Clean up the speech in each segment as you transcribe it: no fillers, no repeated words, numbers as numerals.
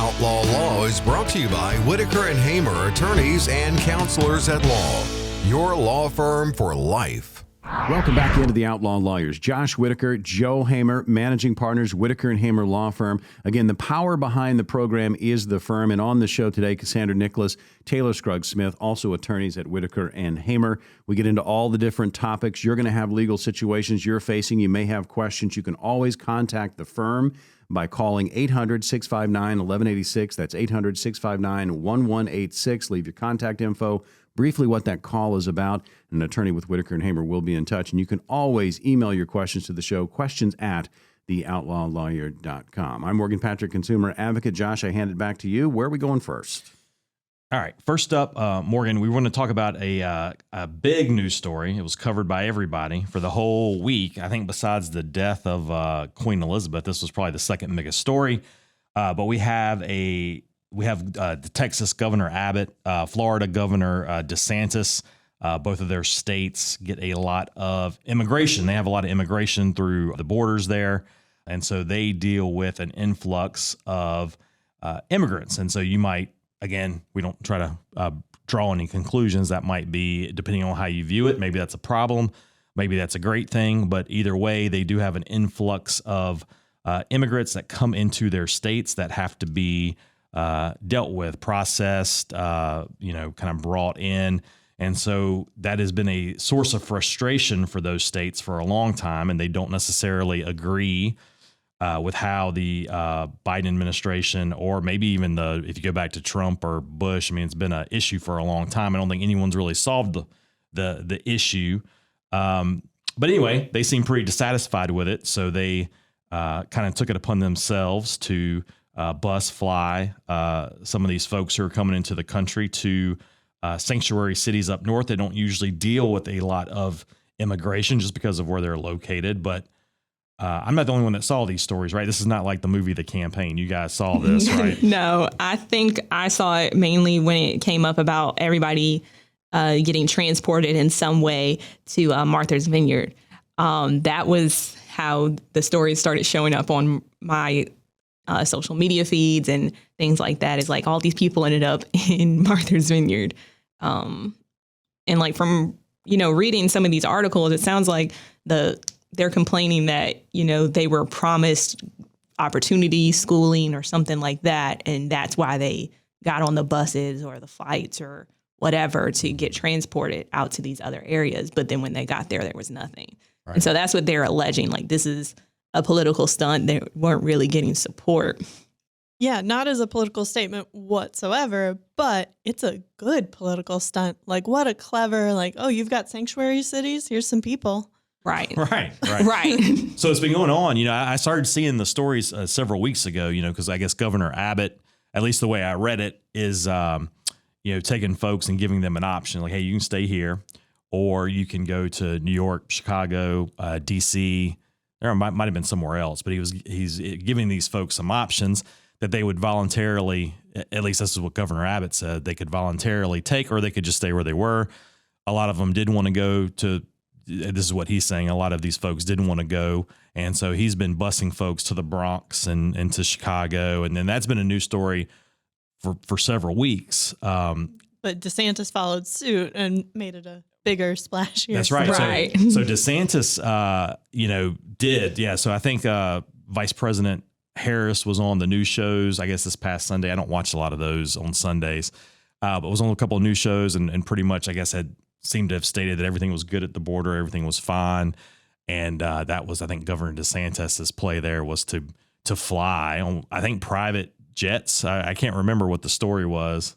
Outlaw Law is brought to you by Whitaker and Hamer, attorneys and counselors at law. Your law firm for life. Welcome back into the Outlaw Lawyers. Josh Whitaker, Joe Hamer, managing partners, Whitaker and Hamer Law Firm. Again, the power behind the program is the firm. And on the show today, Cassandra Nicholas, Taylor Scruggs-Smith, also attorneys at Whitaker and Hamer. We get into all the different topics. You're going to have legal situations you're facing. You may have questions. You can always contact the firm by calling 800-659-1186. That's 800-659-1186. Leave your contact info, briefly what that call is about. An attorney with Whitaker and Hamer will be in touch. And you can always email your questions to the show, questions@theoutlawlawyer.com. I'm Morgan Patrick, consumer advocate. Josh, I hand it back to you. Where are we going first? All right. First up, Morgan, we want to talk about a big news story. It was covered by everybody for the whole week. I think besides the death of Queen Elizabeth, this was probably the second biggest story. But we have the Texas Governor Abbott, Florida Governor DeSantis. Both of their states get a lot of immigration. They have a lot of immigration through the borders there. And so they deal with an influx of immigrants. And so you might, again, we don't try to draw any conclusions. That might be, depending on how you view it, maybe that's a problem. Maybe that's a great thing. But either way, they do have an influx of immigrants that come into their states that have to be dealt with, processed, kind of brought in. And so that has been a source of frustration for those states for a long time, and they don't necessarily agree with how the Biden administration, or maybe even if you go back to Trump or Bush, I mean, it's been an issue for a long time. I don't think anyone's really solved the issue. But anyway, they seem pretty dissatisfied with it, so they kind of took it upon themselves to fly some of these folks who are coming into the country to sanctuary cities up north. They don't usually deal with a lot of immigration just because of where they're located. But I'm not the only one that saw these stories, right? This is not like the movie The Campaign. You guys saw this, right? No, I think I saw it mainly when it came up about everybody getting transported in some way to Martha's Vineyard. That was how the stories started showing up on my social media feeds and things like that. Is like all these people ended up in Martha's Vineyard. And like from, reading some of these articles, it sounds like they're complaining that, they were promised opportunity, schooling or something like that. And that's why they got on the buses or the flights or whatever to get transported out to these other areas. But then when they got there was nothing. Right. And so that's what they're alleging. Like, this is a political stunt. They weren't really getting support. Yeah, not as a political statement whatsoever, but it's a good political stunt. Like, what a clever, you've got sanctuary cities. Here's some people. Right. Right. So it's been going on. I started seeing the stories several weeks ago, because I guess Governor Abbott, at least the way I read it, is, taking folks and giving them an option. Like, hey, you can stay here, or you can go to New York, Chicago, D.C., there might have been somewhere else, but he's giving these folks some options that they would voluntarily, at least this is what Governor Abbott said, they could voluntarily take, or they could just stay where they were. A lot of them didn't want to go to, this is what he's saying, a lot of these folks didn't want to go. And so he's been busing folks to the Bronx and to Chicago. And then that's been a news story for several weeks. But DeSantis followed suit and made it a bigger splash here. That's right. Right. So DeSantis, did. Yeah. So I think Vice President Harris was on the news shows, I guess, this past Sunday. I don't watch a lot of those on Sundays, but was on a couple of news shows and pretty much, I guess, had seemed to have stated that everything was good at the border. Everything was fine. And that was, I think, Governor DeSantis's play there was to fly on, I think, private jets. I can't remember what the story was,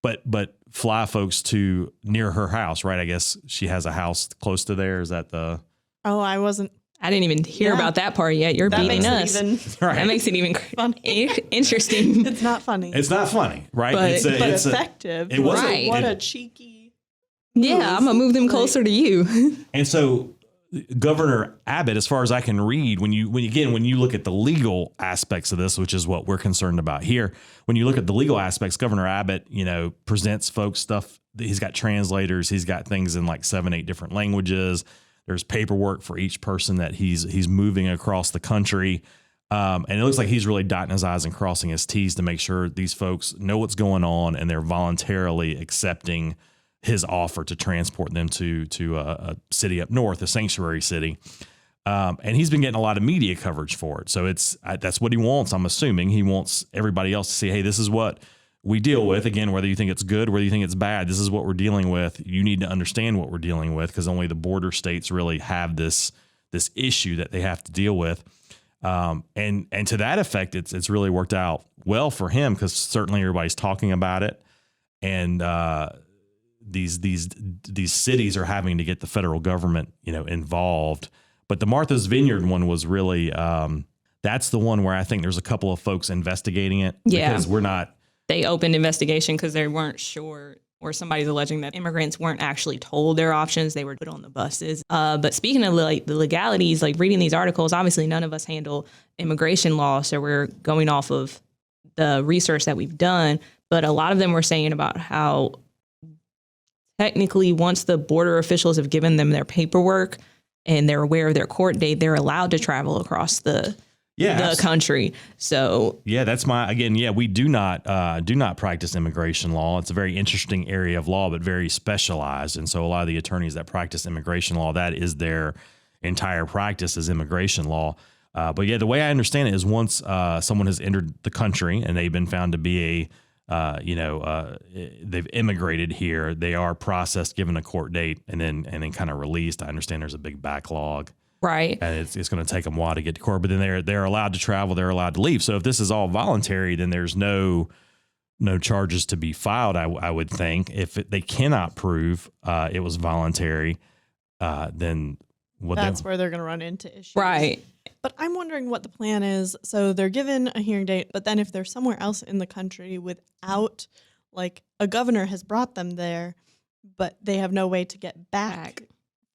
but fly folks to near her house, right? I guess she has a house close to there. Is that the... Oh, I didn't even hear about that part yet. You're beating us. That makes it even interesting. It's not funny. It's not funny, right? But it's effective. It was right. What a cheeky... Yeah, I'm going to move them closer to you. And so Governor Abbott, as far as I can read, when you look at the legal aspects of this, which is what we're concerned about here, when you look at the legal aspects, Governor Abbott, presents folks stuff. He's got translators. He's got things in like 7-8 different languages. There's paperwork for each person that he's moving across the country. And it looks like he's really dotting his I's and crossing his T's to make sure these folks know what's going on and they're voluntarily accepting his offer to transport them to a city up north, a sanctuary city. And he's been getting a lot of media coverage for it. So that's what he wants. I'm assuming he wants everybody else to see, hey, this is what we deal with. Again, whether you think it's good, whether you think it's bad, this is what we're dealing with. You need to understand what we're dealing with, because only the border states really have this issue that they have to deal with. And to that effect, it's really worked out well for him, because certainly everybody's talking about it. And these cities are having to get the federal government, involved. But the Martha's Vineyard one was really, that's the one where I think there's a couple of folks investigating it. Yeah. Because they opened investigation because they weren't sure, or somebody's alleging that immigrants weren't actually told their options. They were put on the buses. But speaking of the legalities, reading these articles, obviously none of us handle immigration law. So we're going off of the research that we've done. But a lot of them were saying about how technically once the border officials have given them their paperwork and they're aware of their court date, they're allowed to travel across the country. So we do not practice immigration law. It's a very interesting area of law, but very specialized. And so a lot of the attorneys that practice immigration law, that is their entire practice is immigration law. But the way I understand it is once someone has entered the country and they've been found to be they've immigrated here, they are processed, given a court date, and then kind of released. I understand there's a big backlog. Right. And it's going to take them a while to get to court, but then they're allowed to travel, they're allowed to leave. So if this is all voluntary, then there's no charges to be filed, I would think. If they cannot prove it was voluntary, then that's where they're going to run into issues. Right. But I'm wondering what the plan is. So they're given a hearing date, but then if they're somewhere else in the country without, a governor has brought them there, but they have no way to get back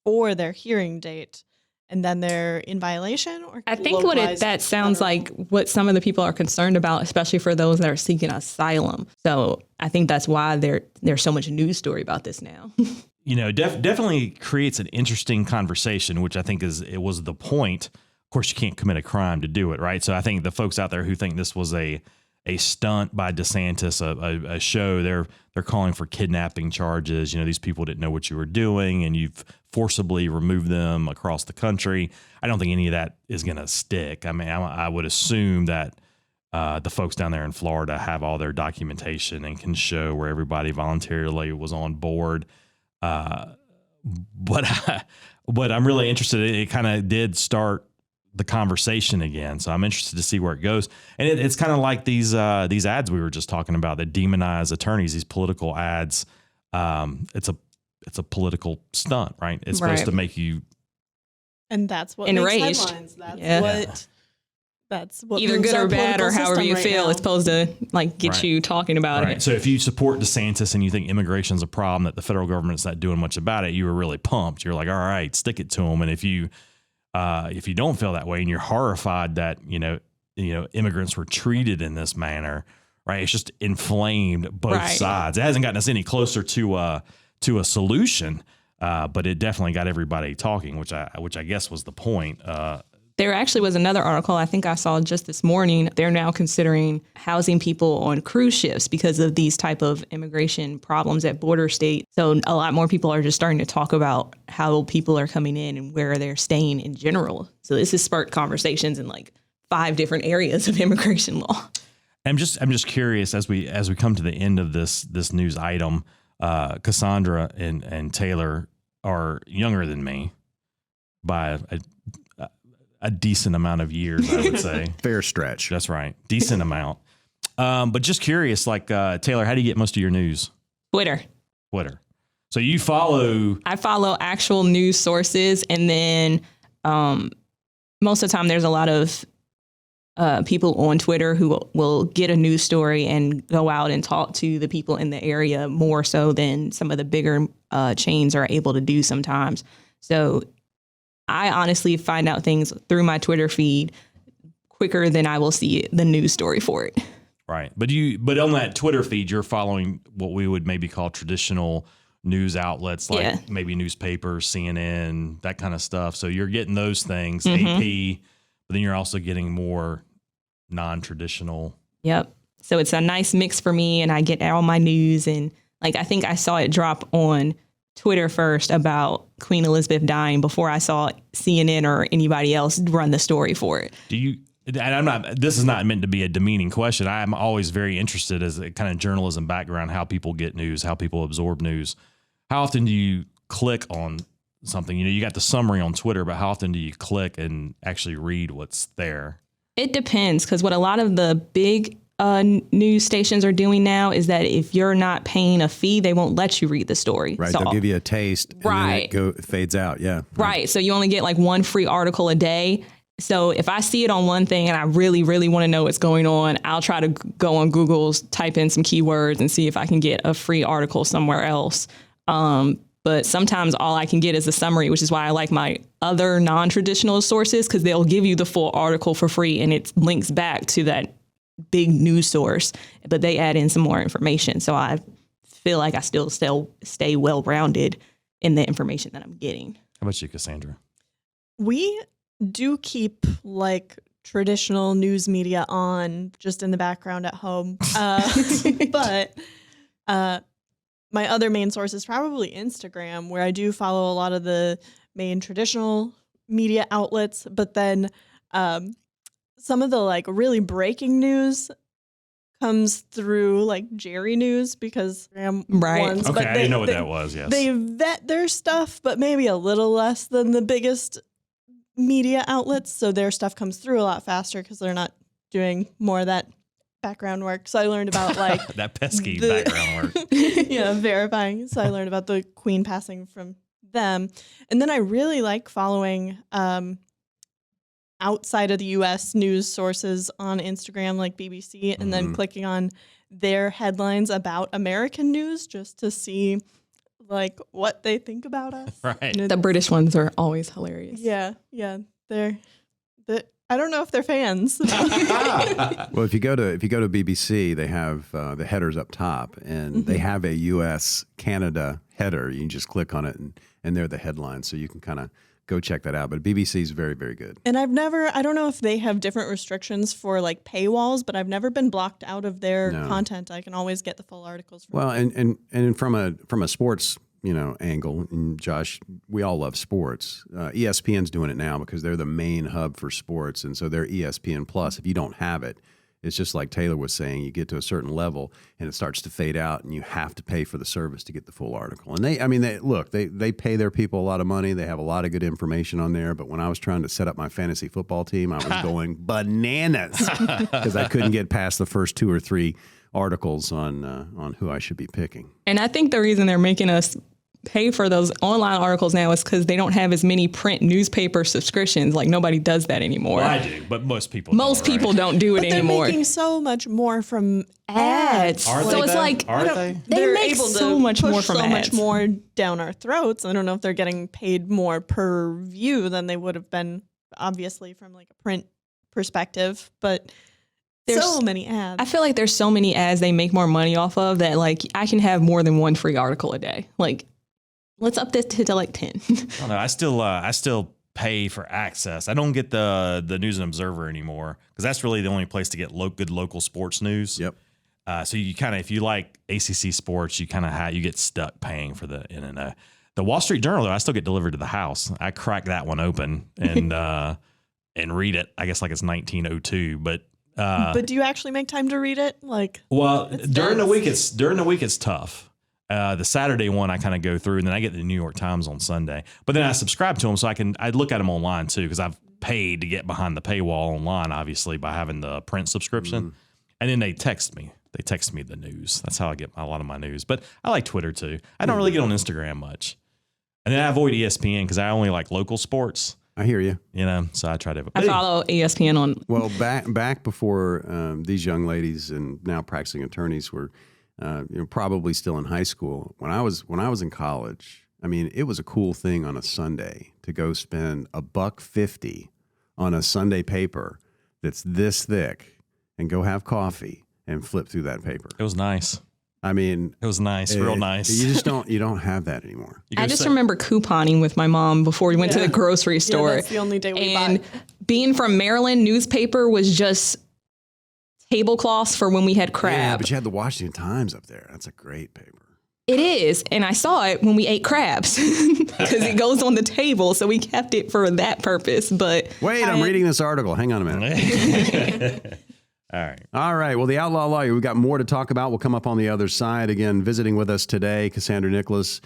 for their hearing date, and then they're in viation? Or I think that sounds like what some of the people are concerned about, especially for those that are seeking asylum. So I think that's why there's so much news story about this now. Definitely creates an interesting conversation, which I think it was the point. Of course, you can't commit a crime to do it, right? So I think the folks out there who think this was a stunt by DeSantis, a show, they're calling for kidnapping charges. These people didn't know what you were doing, and you've forcibly removed them across the country. I don't think any of that is going to stick. I mean, I would assume that the folks down there in Florida have all their documentation and can show where everybody voluntarily was on board. But I'm really interested. It kind of did start the conversation again. So I'm interested to see where it goes. And it's kind of like these ads we were just talking about that demonize attorneys, these political ads. It's a political stunt, right? It's supposed to make you. And that's what enraged. Makes headlines. That's what either good or bad, or however you feel. Now. It's supposed to get you talking about it. So if you support DeSantis and you think immigration is a problem, that the federal government's not doing much about it, you were really pumped. You're like, all right, stick it to them. And if you don't feel that way and you're horrified that immigrants were treated in this manner, right? It's just inflamed both sides. It hasn't gotten us any closer to a solution, but it definitely got everybody talking, which I guess was the point. There actually was another article I think I saw just this morning. They're now considering housing people on cruise ships because of these type of immigration problems at border states. So a lot more people are just starting to talk about how people are coming in and where they're staying in general. So this has sparked conversations in 5 different areas of immigration law. I'm just curious as we come to the end of this news item. Cassandra and Taylor are younger than me by a decent amount of years, I would say. Fair stretch. That's right. Decent amount. But just curious, Taylor, how do you get most of your news? Twitter. So you follow... I follow actual news sources, and then most of the time there's a lot of people on Twitter who will get a news story and go out and talk to the people in the area more so than some of the bigger chains are able to do sometimes. So I honestly find out things through my Twitter feed quicker than I will see the news story for it. Right. But on that Twitter feed, you're following what we would maybe call traditional news outlets, maybe newspapers, CNN, that kind of stuff. So you're getting those things, AP, but then you're also getting more non-traditional. Yep. So it's a nice mix for me, and I get all my news. And like, I think I saw it drop on Twitter first about Queen Elizabeth dying before I saw CNN or anybody else run the story for it. Do you, and I'm not, this is not meant to be a demeaning question. I'm always very interested as a kind of journalism background, how people get news, how people absorb news. How often do you click on something? You know, you got the summary on Twitter, but how often do you click and actually read what's there? It depends, because what a lot of the big news stations are doing now is that if you're not paying a fee, they won't let you read the story. Right. So, They'll give you a taste and right. then it fades out. Yeah. Right. So you only get like one free article a day. So if I see it on one thing and I really, really want to know what's going on, I'll try to go on Google, type in some keywords and see if I can get a free article somewhere else. But sometimes all I can get is a summary, which is why I like my other non-traditional sources, because they'll give you the full article for free and it links back to that big news source, but they add in some more information. So I feel like I still stay well-rounded in the information that I'm getting. How about you, Cassandra? We do keep like traditional news media on just in the background at home. But my other main source is probably Instagram, where I do follow a lot of the main traditional media outlets, but then some of the like really breaking news comes through like Jerry News, because right. Ones, okay, but I didn't know what that was. Yes, they vet their stuff, but maybe a little less than the biggest media outlets, so their stuff comes through a lot faster because they're not doing more of that background work. So I learned about like that pesky background work. Yeah, verifying. So I learned about the Queen passing from them, and then I really like following outside of the U.S. news sources on Instagram, like BBC, and then clicking on their headlines about American news just to see like what they think about us. Right. The British ones are always hilarious. Yeah. They're I don't know if they're fans. Well, if you go to BBC, they have the headers up top, and they have a U.S. Canada header. You can just click on it, and they're the headlines, so you can kind of go check that out. But BBC is very, very good. And I don't know if they have different restrictions for like paywalls, but I've never been blocked out of their content. I can always get the full articles. Well, and from a sports angle, and Josh, we all love sports. ESPN's doing it now because they're the main hub for sports, and so they're ESPN Plus. If you don't have it, it's just like Taylor was saying, you get to a certain level and it starts to fade out, and you have to pay for the service to get the full article. And they pay their people a lot of money. They have a lot of good information on there. But when I was trying to set up my fantasy football team, I was going bananas because I couldn't get past the first 2 or 3 articles on who I should be picking. And I think the reason they're making us pay for those online articles now is because they don't have as many print newspaper subscriptions. Like, nobody does that anymore. Well, I do, but most people don't do it but anymore. They're making so much more from ads. Are So they it's though? like Are they? They're make able so to much push more from so ads. much more down our throats. I don't know if they're getting paid more per view than they would have been, obviously, from like a print perspective, but there's so many ads. I feel like there's so many ads they make more money off of that, like, I can have more than one free article a day. Like, let's up this to like 10. I don't know. I still pay for access. I don't get the News and Observer anymore because that's really the only place to get good local sports news. Yep. So you kind of, if you like ACC sports, you kind of you get stuck paying for the internet. The Wall Street Journal, though, I still get delivered to the house. I crack that one open and read it. I guess like it's 1902, but do you actually make time to read it? Like, well, during the week it's tough. The Saturday one I kind of go through, and then I get the New York Times on Sunday. But then I subscribe to them so I look at them online too, because I've paid to get behind the paywall online, obviously, by having the print subscription. And then they text me. They text me the news. That's how I get a lot of my news. But I like Twitter too. I don't really get on Instagram much. And then I avoid ESPN because I only like local sports. I hear you. So I try to. I follow ESPN on. Well, back before these young ladies and now practicing attorneys were probably still in high school. When I was in college, I mean, it was a cool thing on a Sunday to go spend $1.50 on a Sunday paper that's this thick and go have coffee and flip through that paper. It was nice. I mean, It was nice, real nice. You don't have that anymore. I just remember couponing with my mom before we went to the grocery store. Yeah, that's the only day we And buy. being from Maryland, newspaper was just tablecloths for when we had crab. Yeah, but you had the Washington Times up there. That's a great paper. It is. And I saw it when we ate crabs because it goes on the table. So we kept it for that purpose. But Wait, I'm reading this article. Hang on a minute. All right. Well, the Outlaw Lawyer, we've got more to talk about. We'll come up on the other side. Again, visiting with us today, Cassandra Nicholas,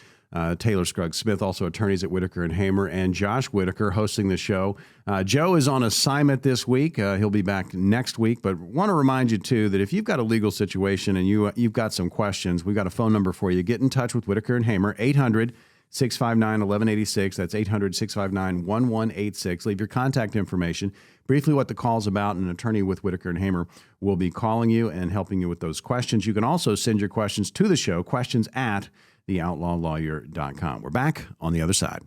Taylor Scruggs-Smith, also attorneys at Whitaker and Hamer, and Josh Whitaker hosting the show. Joe is on assignment this week. He'll be back next week. But want to remind you, too, that if you've got a legal situation and you've got some questions, we've got a phone number for you. Get in touch with Whitaker and Hamer, 800-659-1186. That's 800-659-1186. Leave your contact information. Briefly what the call's about, an attorney with Whitaker and Hamer will be calling you and helping you with those questions. You can also send your questions to the show, questions@theoutlawlawyer.com. We're back on the other side.